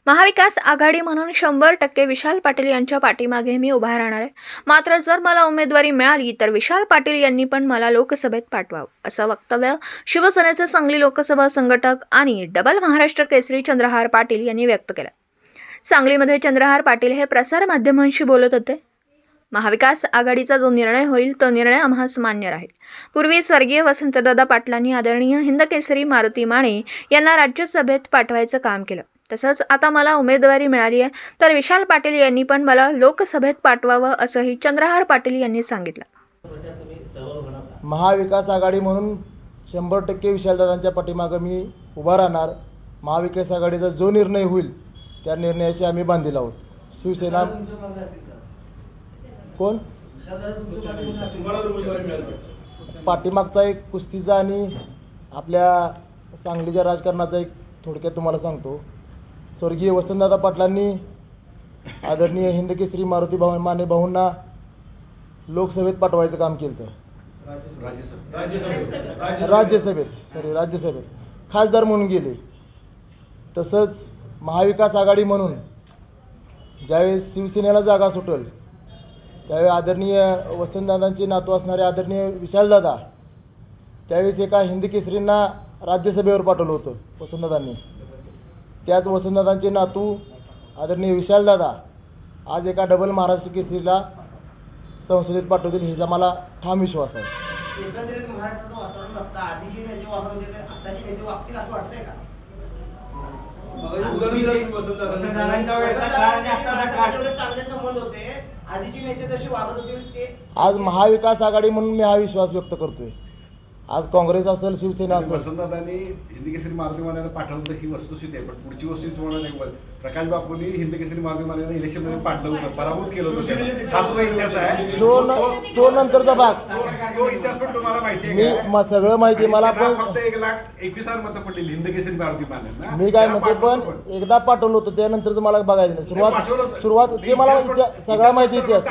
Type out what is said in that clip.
महाविकास आघाडी म्हणून 100% विशाल पाटील यांच्या पाठीमागे मी उभा राहणार आहे. मात्र जर मला उमेदवारी मिळाली तर विशाल पाटील यांनी पण मला लोकसभेत पाठवावं, असं वक्तव्य शिवसेनेचे सांगली लोकसभा संघटक आणि डबल महाराष्ट्र केसरी चंद्रहार पाटील यांनी व्यक्त केलं. सांगलीमध्ये चंद्रहार पाटील हे प्रसार माध्यमांशी बोलत होते. महाविकास आघाडीचा जो निर्णय होईल तो निर्णय आम्हास मान्य राहील. पूर्वी स्वर्गीय वसंतदादा पाटलांनी आदरणीय हिंदकेसरी मारुती माने यांना राज्यसभेत पाठवायचं काम केलं. तसंच आता मला उमेदवारी मिळाली आहे तर विशाल पाटील यांनी पण मला लोकसभेत पाठवावं, असंही चंद्रहार पाटील यांनी सांगितलं. महाविकास आघाडी म्हणून 100% विशालदादांच्या पाठीमागं मी उभा राहणार. महाविकास आघाडीचा जो निर्णय होईल त्या निर्णयाशी आम्ही बांधील आहोत. शिवसेना कोण पाठीमागचा एक कुस्तीचा आणि आपल्या सांगलीच्या राजकारणाचा एक थोडक्यात तुम्हाला सांगतो. स्वर्गीय वसंतदादा पाटलांनी आदरणीय हिंदकेसरी मारुती माने भाऊंना लोकसभेत पाठवायचं काम केलं तर राज्यसभेत खासदार म्हणून गेले. तसंच महाविकास आघाडी म्हणून ज्यावेळेस शिवसेनेला जागा सुटेल त्यावेळी आदरणीय वसंतदादांचे नातू असणारे आदरणीय विशालदादा त्यावेळेस एका हिंदकेसरींना राज्यसभेवर पाठवलं होतं वसंतदादांनी. त्याच वसंतदादांचे नातू आदरणीय विशालदादा आज एका डबल महाराष्ट्र केसरीला संसदेत पाठवतील ह्याचा मला ठाम विश्वास आहे. एकंदरीत महाराष्ट्राचं वातावरण बघता आधीचे नेते वागत होते ते आताचे नेते वागतील असं वाटतंय का? चांगले संबंध होते, आधीचे नेते जसे वागत होते ते आज महाविकास आघाडी म्हणून मी हा विश्वास व्यक्त करतोय. आज काँग्रेस असेल शिवसेना असेल वसंतदादांनी हिंदकेसरी मारुती मानेला पाठवलं ही वस्तुस्थिती आहे. पण पुढची वस्तू तुम्हाला नाही बोल. प्रकाश बापूंनी हिंदकेसरी मारुती मानेला इलेक्शनमध्ये पाठवलं होतं, पराभूत केलं होतं. हा सुद्धा इतिहास आहे. तो नंतरचा भाग तो इतिहास पण तुम्हाला माहिती मी आहे. सगळं माहिती मला पण फक्त 1,21,000 मतं पडलेली हिंदकेसरी मारुती मानेला. मी काय म्हणते पण एकदा पाठवलं होतं त्यानंतरचं मला बघायचं नाही. सुरुवात ते मला सगळा माहिती इतिहास.